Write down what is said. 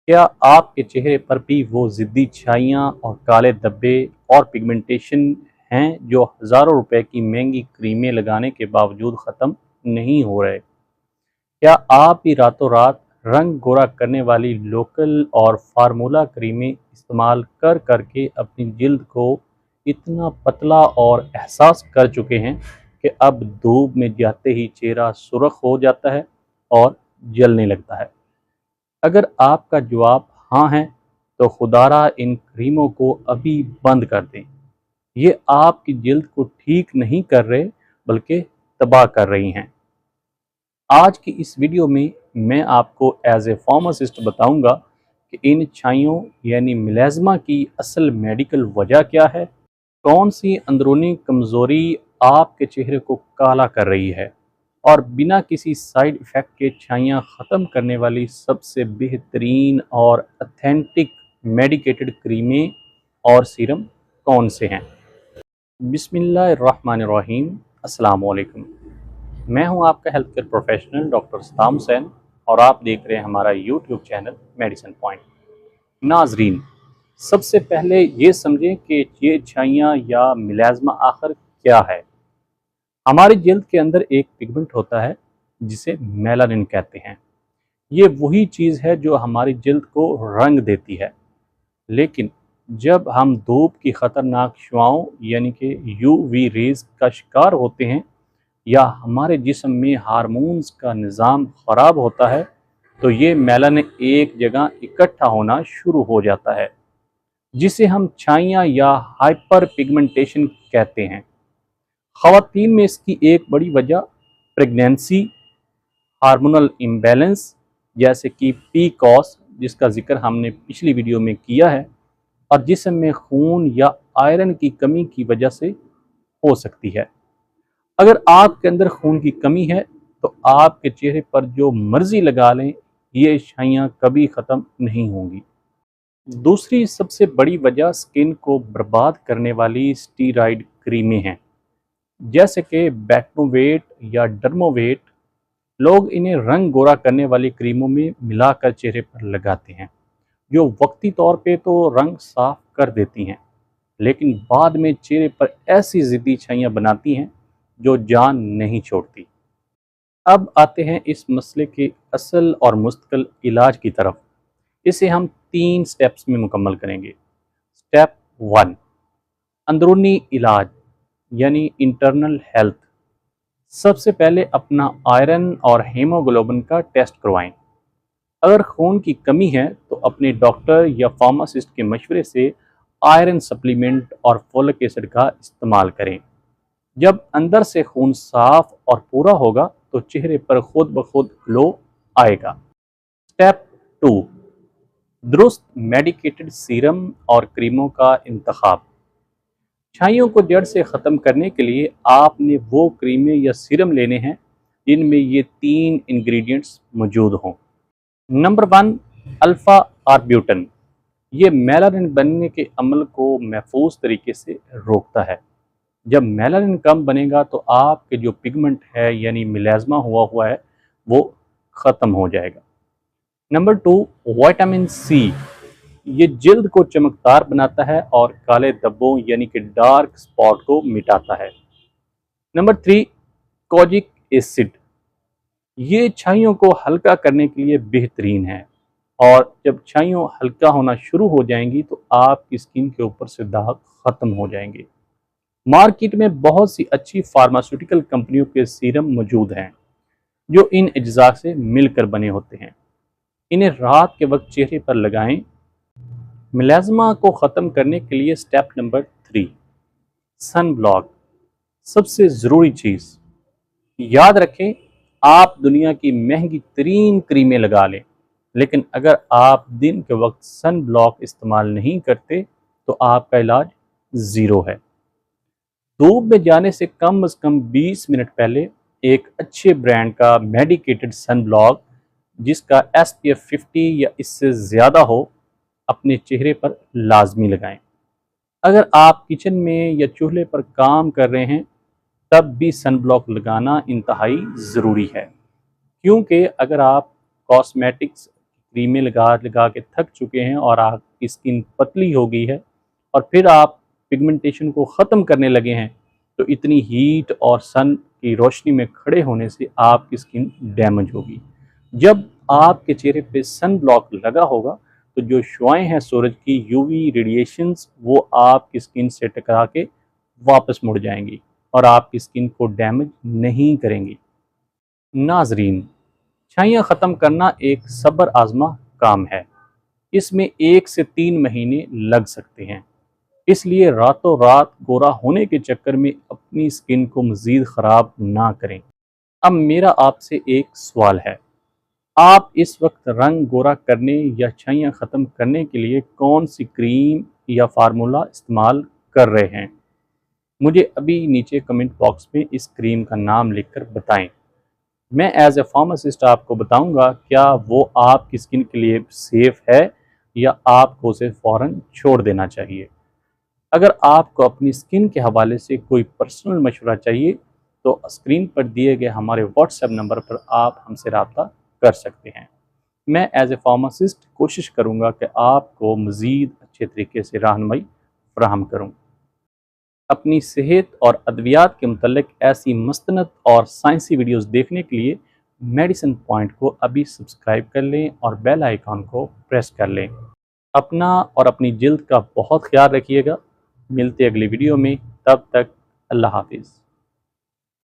क्या आपके चेहरे पर भी वो ज़िद्दी छाइयाँ और काले धब्बे और पिगमेंटेशन हैं जो हज़ारों रुपए की महंगी क्रीमें लगाने के बावजूद ख़त्म नहीं हो रहे? क्या आप भी रातों रात रंग गोरा करने वाली लोकल और फार्मूला क्रीमें इस्तेमाल कर के अपनी जिल्द को इतना पतला और एहसास कर चुके हैं कि अब धूप में जाते ही चेहरा सुर्ख हो जाता है और जलने लगता है? अगर आपका जवाब हाँ है, तो खुदारा इन क्रीमों को अभी बंद कर दें। ये आपकी जिल्द को ठीक नहीं कर रहे, बल्कि तबाह कर रही हैं। आज की इस वीडियो में मैं आपको एज ए फार्मासिस्ट बताऊंगा कि इन छाइयों यानी मिलेज़मा की असल मेडिकल वजह क्या है, कौन सी अंदरूनी कमज़ोरी आपके चेहरे को काला कर रही है और बिना किसी साइड इफ़ेक्ट के छाइयाँ ख़त्म करने वाली सबसे बेहतरीन और अथेंटिक मेडिकेटेड क्रीमें और सीरम कौन से हैं। बिस्मिल्लाहिर्रहमानिर्रहीम। अस्सलाम वालेकुम। मैं हूं आपका health care professional doctor Saddam Hussain और आप देख रहे हैं हमारा यूट्यूब चैनल मेडिसिन पॉइंट। नाजरीन, सबसे पहले ये समझें कि ये छाइयाँ या मिलेज़मा आखिर क्या है। हमारी जल्द के अंदर एक पिगमेंट होता है जिसे मेलानिन कहते हैं। ये वही चीज़ है जो हमारी जल्द को रंग देती है। लेकिन जब हम धूप की ख़तरनाक शुआओं यानी कि यूवी रेज़ का शिकार होते हैं या हमारे जिस्म में हार्मोन्स का निज़ाम ख़राब होता है, तो ये मेलानिन एक जगह इकट्ठा होना शुरू हो जाता है, जिसे हम छाइयाँ या हाइपर पिगमेंटेशन कहते हैं। ख़वातीन में इसकी एक बड़ी वजह प्रेगनेंसी, हार्मोनल इम्बैलेंस जैसे कि पीकॉस, जिसका जिक्र हमने पिछली वीडियो में किया है, और जिस्म में खून या आयरन की कमी की वजह से हो सकती है। अगर आपके अंदर खून की कमी है, तो आपके चेहरे पर जो मर्जी लगा लें, ये छाइयाँ कभी ख़त्म नहीं होंगी। दूसरी सबसे बड़ी वजह स्किन को बर्बाद करने वाली स्टीरॉयड क्रीमें हैं, जैसे कि बेटनोवेट या डर्मोवेट। लोग इन्हें रंग गोरा करने वाली क्रीमों में मिलाकर चेहरे पर लगाते हैं, जो वक्ती तौर पे तो रंग साफ कर देती हैं, लेकिन बाद में चेहरे पर ऐसी ज़िद्दी छाइयाँ बनाती हैं जो जान नहीं छोड़ती। अब आते हैं इस मसले के असल और मुस्तकिल इलाज की तरफ। इसे हम 3 स्टेप्स में मुकम्मल करेंगे। स्टेप 1, अंदरूनी इलाज यानी इंटरनल हेल्थ। सबसे पहले अपना आयरन और हीमोग्लोबिन का टेस्ट करवाएं। अगर खून की कमी है, तो अपने डॉक्टर या फार्मासिस्ट के मशवरे से आयरन सप्लीमेंट और फोलिक एसिड का इस्तेमाल करें। जब अंदर से खून साफ और पूरा होगा, तो चेहरे पर खुद ब खुद ग्लो आएगा। स्टेप 2, दुरुस्त मेडिकेटेड सीरम और क्रीमों का इंतखाब। छाइयों को जड़ से ख़त्म करने के लिए आपने वो क्रीमें या सीरम लेने हैं जिनमें ये 3 इंग्रेडिएंट्स मौजूद हों। Number 1, alpha arbutin. ये मेलानिन बनने के अमल को महफूज तरीके से रोकता है। जब मेलानिन कम बनेगा, तो आपके जो पिगमेंट है यानी मिलेज़मा हुआ है, वो ख़त्म हो जाएगा। Number 2, vitamin C. ये जल्द को चमकदार बनाता है और काले धब्बों यानी कि डार्क स्पॉट को मिटाता है। Number 3, kojic acid. ये छाइयों को हल्का करने के लिए बेहतरीन है, और जब छाइयाँ हल्का होना शुरू हो जाएंगी, तो आपकी स्किन के ऊपर से दाग ख़त्म हो जाएंगे। मार्केट में बहुत सी अच्छी फार्मास्यूटिकल कंपनियों के सीरम मौजूद हैं जो इन अज्जा से मिलकर बने होते हैं। इन्हें रात के वक्त चेहरे पर लगाएं। मिलेज़मा को ख़त्म करने के लिए स्टेप नंबर 3, सन ब्लॉक। सबसे ज़रूरी चीज़ याद रखें, आप दुनिया की महंगी तरीन क्रीमें लगा लें, लेकिन अगर आप दिन के वक्त सन ब्लॉक इस्तेमाल नहीं करते, तो आपका इलाज ज़ीरो है। धूप में जाने से कम से कम 20 मिनट पहले एक अच्छे ब्रांड का मेडिकेटेड सन ब्लॉक, जिसका SPF 50 या इससे ज़्यादा हो, अपने चेहरे पर लाजमी लगाएं। अगर आप किचन में या चूल्हे पर काम कर रहे हैं, तब भी सन ब्लॉक लगाना इंतहाई ज़रूरी है, क्योंकि अगर आप कॉस्मेटिक्स क्रीमें लगा लगा के थक चुके हैं और आपकी स्किन पतली हो गई है और फिर आप पिगमेंटेशन को ख़त्म करने लगे हैं, तो इतनी हीट और सन की रोशनी में खड़े होने से आपकी स्किन डैमेज होगी। जब आपके चेहरे पे सन ब्लॉक लगा होगा तो जो शुआएं हैं सूरज की यूवी रेडिएशंस वो आपकी स्किन से टकरा के वापस मुड़ जाएंगी और आपकी स्किन को डैमेज नहीं करेंगी। नाजरीन, छाइयाँ ख़त्म करना एक सब्र आज़मा काम है। इसमें 1 से 3 महीने लग सकते हैं। इसलिए रातों रात गोरा होने के चक्कर में अपनी स्किन को मज़ीद ख़राब ना करें। अब मेरा आपसे एक सवाल है, आप इस वक्त रंग गोरा करने या छाइयाँ ख़त्म करने के लिए कौन सी क्रीम या फार्मूला इस्तेमाल कर रहे हैं? मुझे अभी नीचे कमेंट बॉक्स में इस क्रीम का नाम लिखकर बताएं। मैं एज ए फार्मासिस्ट आपको बताऊंगा क्या वो आपकी स्किन के लिए सेफ़ है या आपको उसे फ़ौरन छोड़ देना चाहिए। अगर आपको अपनी स्किन के हवाले से कोई पर्सनल मशवरा चाहिए तो स्क्रीन पर दिए गए हमारे व्हाट्सएप नंबर पर आप हमसे रब्ता कर सकते हैं। मैं एज ए फार्मासिस्ट कोशिश करूँगा कि आपको मज़ीद अच्छे तरीके से रहनुमाई फ़राहम करूँ। अपनी सेहत और अद्वियात के मुतल्लिक ऐसी मस्तनद और साइंसी वीडियोज़ देखने के लिए मेडिसिन पॉइंट को अभी सब्सक्राइब कर लें और बेल आइकॉन को प्रेस कर लें। अपना और अपनी जिल्द का बहुत ख्याल रखिएगा। मिलते अगली वीडियो में, तब तक अल्लाह हाफिज़।